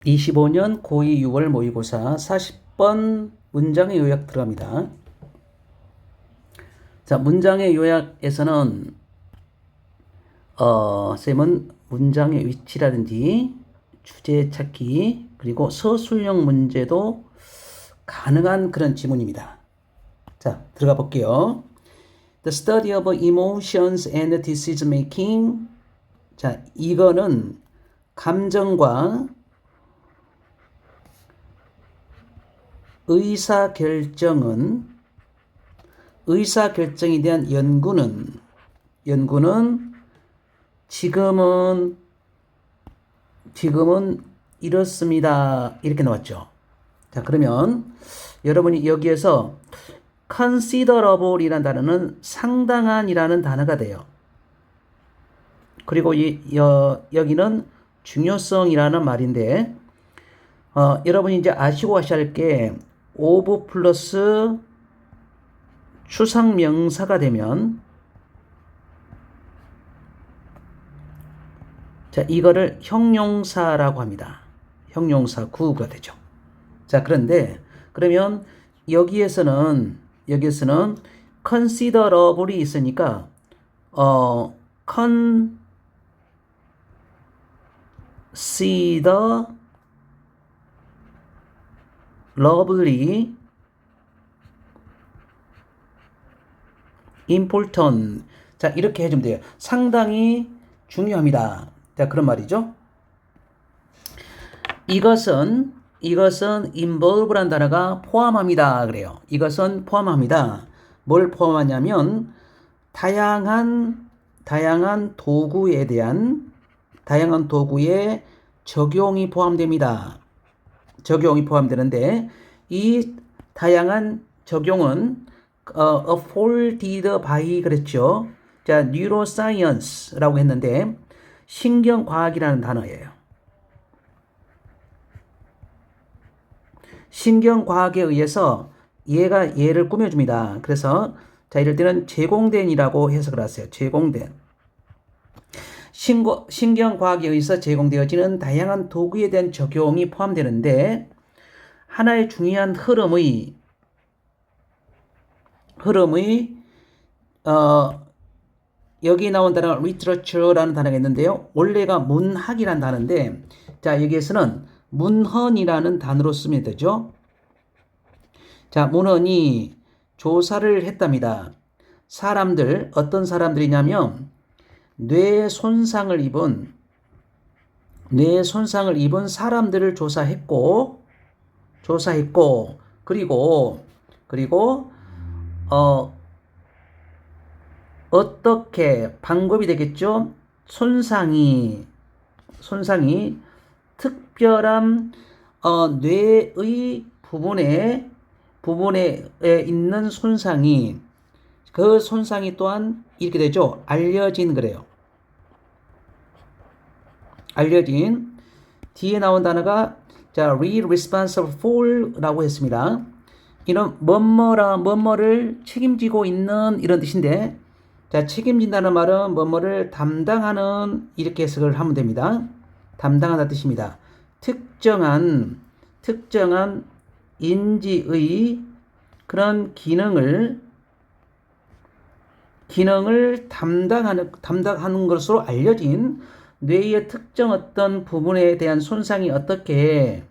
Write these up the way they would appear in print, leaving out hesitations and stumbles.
25년 고2 6월 모의고사 40번 문장의 요약 들어갑니다. 자, 문장의 요약에서는 쌤은 문장의 위치라든지 주제 찾기 그리고 서술형 문제도 가능한 그런 지문입니다. 자, 들어가 볼게요. The study of emotions and decision making. 자, 이거는 감정과 의사결정에 대한 연구는 지금은 이렇습니다. 이렇게 나왔죠. 자, 그러면 여러분이 여기에서 considerable이라는 단어는 상당한이라는 단어가 돼요. 그리고 여기는 중요성이라는 말인데 여러분이 이제 아시고 하셔야 할 게 of 플러스 추상명사가 되면 자, 이거를 형용사라고 합니다. 형용사 구가 되죠. 자, 그러면 여기에서는 considerable이 있으니까 considerably important. 자, 이렇게 해주면 돼요. 상당히 중요합니다. 자, 그런 말이죠. 이것은 involve란 단어가 포함합니다. 그래요. 이것은 포함합니다. 뭘 포함하냐면 다양한 도구에 대한 다양한 도구의 적용이 포함됩니다. 적용이 포함되는데 이 다양한 적용은 afforded by 그랬죠. 자, neuroscience라고 했는데 신경과학이라는 단어예요. 신경과학에 의해서 얘를 꾸며줍니다. 그래서 자, 이럴 때는 제공된이라고 해석을 하세요. 제공된. 신경과학에 의해서 제공되어지는 다양한 도구에 대한 적용이 포함되는데 하나의 중요한 흐름의 여기 나온 단어가 literature라는 단어가 있는데요. 원래가 문학이라는 단어인데 자, 여기에서는 문헌이라는 단어로 쓰면 되죠. 자, 문헌이 조사를 했답니다. 어떤 사람들이냐면 뇌 손상을 입은 사람들을 조사했고 그리고 어떻게 방법이 되겠죠? 손상이 특별한 뇌의 부분에 있는 손상이 그 손상이 또한 이렇게 되죠. 알려진 그래요. 알려진 뒤에 나온 단어가 자, responsible for라고 했습니다. 이런 뭐뭐를 책임지고 있는 이런 뜻인데 자, 책임진다는 말은 뭐뭐를 담당하는 이렇게 해석을 하면 됩니다. 담당하다 뜻입니다. 특정한 인지의 그런 기능을 담당하는 것으로 알려진 뇌의 특정 어떤 부분에 대한 손상이 어떻게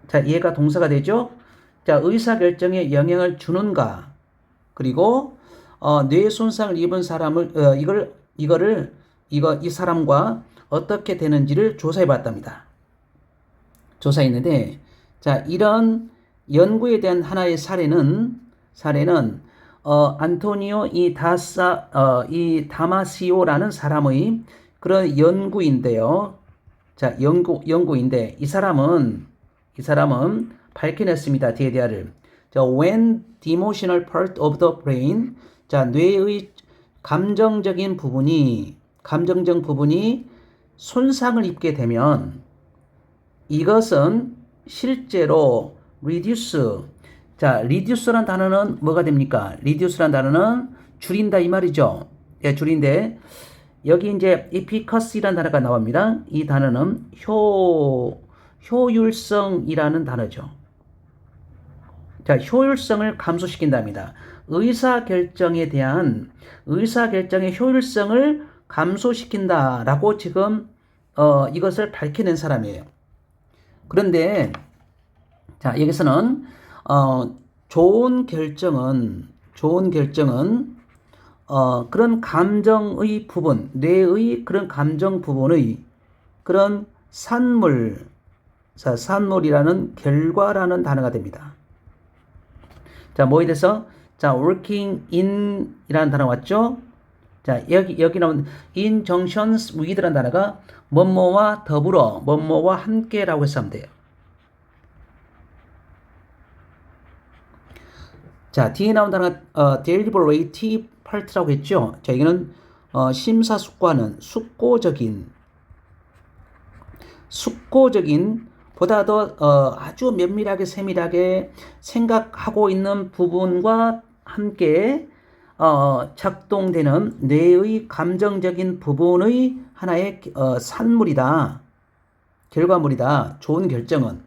자, 얘가 동사가 되죠. 자, 의사결정에 영향을 주는가 그리고 뇌 손상을 입은 사람을 이 사람과 어떻게 되는지를 조사해 봤답니다. 조사했는데 자, 이런 연구에 대한 하나의 사례는 안토니오 이 다마시오라는 사람의 그런 연구인데요. 자, 연구인데 이 사람은 밝혀냈습니다. DDR을. 자, when the emotional part of the brain, 자, 뇌의 감정적인 부분이 손상을 입게 되면 이것은 실제로 reduce. 자, reduce라는 단어는 뭐가 됩니까? reduce라는 단어는 줄인다 이 말이죠. 예, 줄인데 여기 이제 efficac이라는 단어가 나옵니다. 이 단어는 효율성이라는 단어죠. 자, 효율성을 감소시킨답니다. 의사결정의 효율성을 감소시킨다라고 지금 이것을 밝혀낸 사람이에요. 그런데 자, 여기서는 좋은 결정은 그런 감정의 부분, 뇌의 그런 감정 부분의 그런 산물이라는 결과라는 단어가 됩니다. 자, 뭐에 대해서? 자, working in 이라는 단어 왔죠? 자, 여기 나온 in junctions with라는 단어가 뭐뭐와 더불어, 뭐뭐와 함께라고 해서 하면 돼요. 자, 뒤에 나온 단어가 deliberative part라고 했죠? 자, 이거는 심사숙고하는 숙고적인 보다 더 아주 면밀하게 세밀하게 생각하고 있는 부분과 함께 작동되는 뇌의 감정적인 부분의 하나의 산물이다. 결과물이다. 좋은 결정은.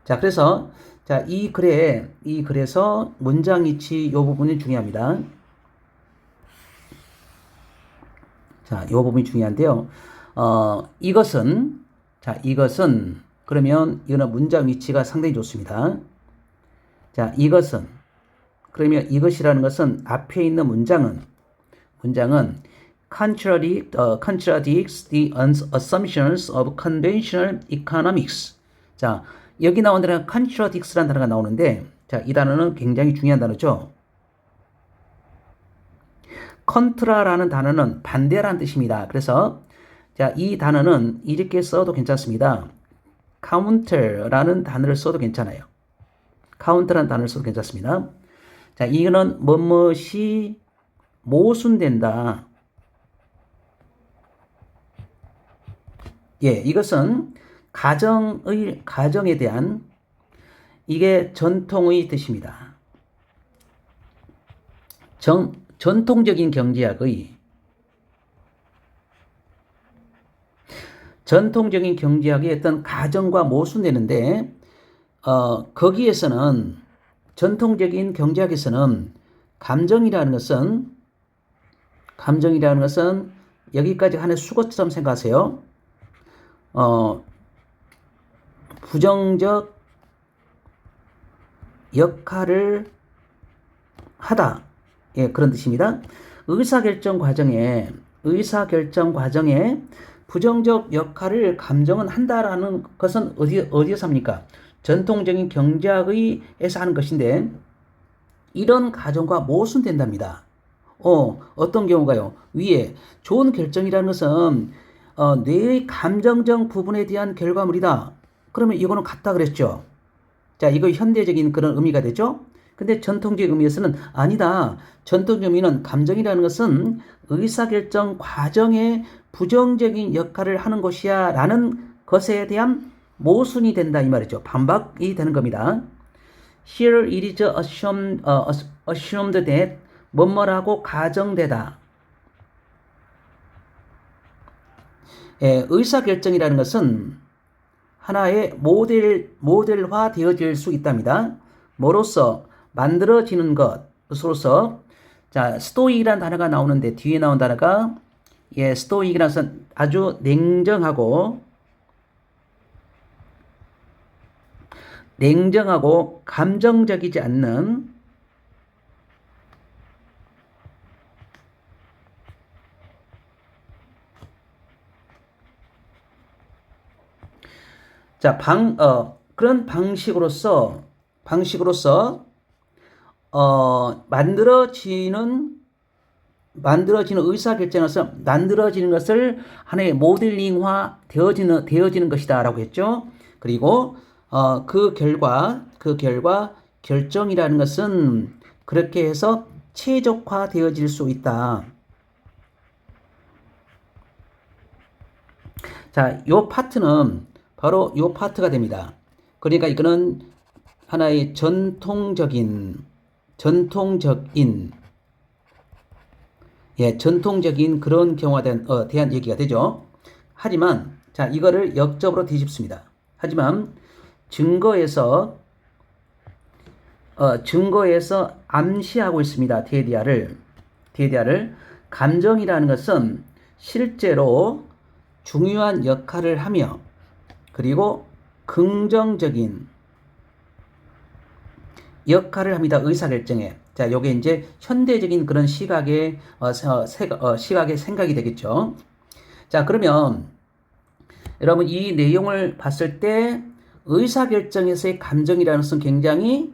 자, 그래서 자, 이 글에서 문장 위치 이 부분이 중요합니다. 자, 이 부분이 중요한데요. 이것은 그러면 이거는 문장 위치가 상당히 좋습니다. 자, 그러면 이것이라는 것은 앞에 있는 문장은 contradicts the assumptions of conventional economics. 자, 여기 나온 단어가 contradicts라는 단어가 나오는데, 자, 이 단어는 굉장히 중요한 단어죠. contra라는 단어는 반대라는 뜻입니다. 그래서 자, 이 단어는 이렇게 써도 괜찮습니다. counter라는 단어를 써도 괜찮아요. counter라는 단어를 써도 괜찮습니다. 자, 이거는 뭐뭇이 모순된다. 예, 이것은 가정에 대한 이게 전통의 뜻입니다. 전통적인 경제학의 어떤 가정과 모순되는데, 거기에서는, 전통적인 경제학에서는, 감정이라는 것은, 여기까지 하나의 수거처럼 생각하세요. 부정적 역할을 하다. 예, 그런 뜻입니다. 의사결정 과정에 부정적 역할을 감정은 한다라는 것은 어디에서 합니까? 전통적인 경제학에서 하는 것인데, 이런 가정과 모순된답니다. 어떤 경우가요? 위에 좋은 결정이라는 것은 뇌의 감정적 부분에 대한 결과물이다. 그러면 이거는 같다 그랬죠. 자, 이거 현대적인 그런 의미가 되죠. 근데 전통적 의미에서는 아니다. 전통적 의미는 감정이라는 것은 의사결정 과정에 부정적인 역할을 하는 것이야 라는 것에 대한 모순이 된다 이 말이죠. 반박이 되는 겁니다. Here it is assumed that 뭐뭐라고 가정되다. 예, 의사결정이라는 것은 하나의 모델화 되어질 수 있답니다. 뭐로서? 만들어지는 것으로서. 자, 스토익이라는 단어가 나오는데 뒤에 나온 단어가 스토익이라는 것은 아주 냉정하고 감정적이지 않는 자, 그런 방식으로서 만들어지는 의사결정에서 만들어지는 것을 하나의 모델링화 되어지는 것이다라고 했죠. 그리고 그 결과 결정이라는 것은 그렇게 해서 최적화 되어질 수 있다. 자, 요 파트는 바로 요 파트가 됩니다. 그러니까 이거는 하나의 전통적인 예, 전통적인 그런 경우에 대한 얘기가 되죠. 하지만 자, 이거를 역접으로 뒤집습니다. 하지만 증거에서 암시하고 있습니다. 데디아를 감정이라는 것은 실제로 중요한 역할을 하며 그리고 긍정적인 역할을 합니다. 의사결정에. 자, 요게 이제 현대적인 그런 시각의 생각이 되겠죠. 자, 그러면 여러분 이 내용을 봤을 때 의사결정에서의 감정이라는 것은 굉장히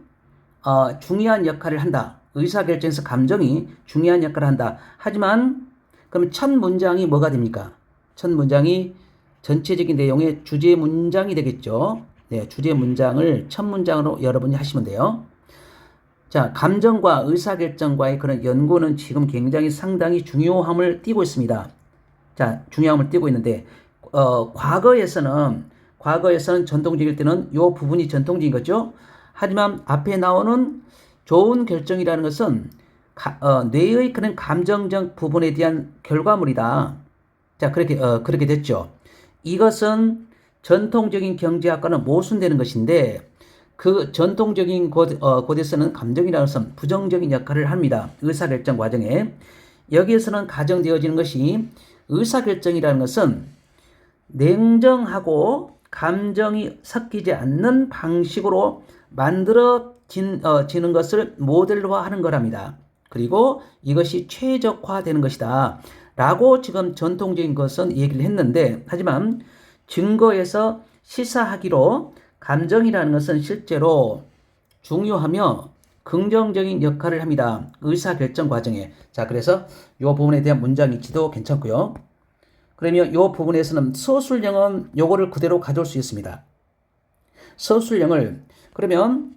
중요한 역할을 한다. 의사결정에서 감정이 중요한 역할을 한다. 하지만 그럼 첫 문장이 뭐가 됩니까? 첫 문장이 전체적인 내용의 주제 문장이 되겠죠. 네, 주제 문장을 첫 문장으로 여러분이 하시면 돼요. 자, 감정과 의사결정과의 그런 연고는 지금 굉장히 상당히 중요함을 띠고 있습니다. 자, 중요함을 띠고 있는데, 과거에서는 전통적일 때는 이 부분이 전통적인 거죠. 하지만 앞에 나오는 좋은 결정이라는 것은 뇌의 그런 감정적 부분에 대한 결과물이다. 자, 그렇게 됐죠. 이것은 전통적인 경제학과는 모순되는 것인데, 그 전통적인 곳에서는 감정이라는 것은 부정적인 역할을 합니다. 의사결정 과정에. 여기에서는 가정되어지는 것이 의사결정이라는 것은 냉정하고 감정이 섞이지 않는 방식으로 만들어지는 것을 모델화하는 거랍니다. 그리고 이것이 최적화되는 것이다. 라고 지금 전통적인 것은 얘기를 했는데, 하지만 증거에서 시사하기로 감정이라는 것은 실제로 중요하며 긍정적인 역할을 합니다. 의사결정 과정에. 자, 그래서 이 부분에 대한 문장 위치도 괜찮고요. 그러면 이 부분에서는 서술형은 요거를 그대로 가져올 수 있습니다. 서술형을 그러면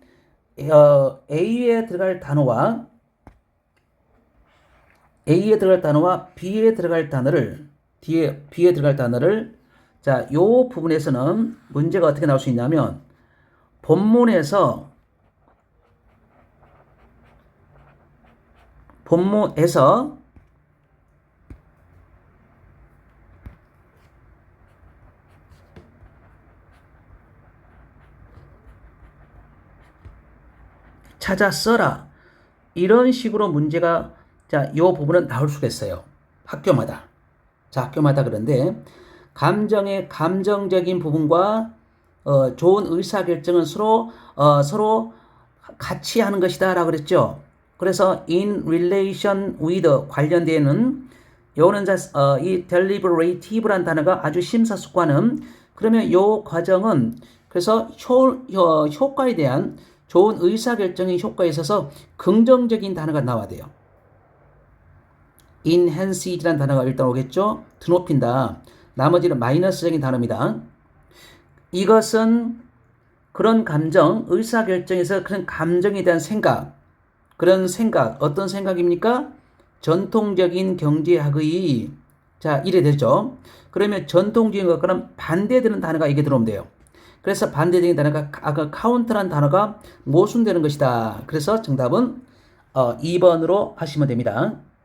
A에 들어갈 단어와 B에 들어갈 단어를 B에 들어갈 단어를 자, 요 부분에서는 문제가 어떻게 나올 수 있냐면 본문에서 찾아 써라. 이런 식으로 문제가 자, 요 부분은 나올 수가 있어요. 학교마다. 자, 학교마다 그런데 감정의 감정적인 부분과 좋은 의사결정은 서로 같이 하는 것이다라고 그랬죠. 그래서 in relation with 관련되는 요는 이 deliberative란 단어가 아주 심사숙고하는 그러면 요 과정은 그래서 효과에 대한 좋은 의사결정의 효과에 있어서 긍정적인 단어가 나와야 돼요. enhance이라는 단어가 일단 오겠죠. 드높인다. 나머지는 마이너스적인 단어입니다. 이것은 그런 감정, 의사결정에서 그런 감정에 대한 생각, 어떤 생각입니까? 전통적인 경제학의, 자, 이래 되죠. 그러면 전통적인 것과는 반대되는 단어가 이게 들어오면 돼요. 그래서 반대적인 단어가 아까 카운터라는 단어가 모순되는 것이다. 그래서 정답은 2번으로 하시면 됩니다.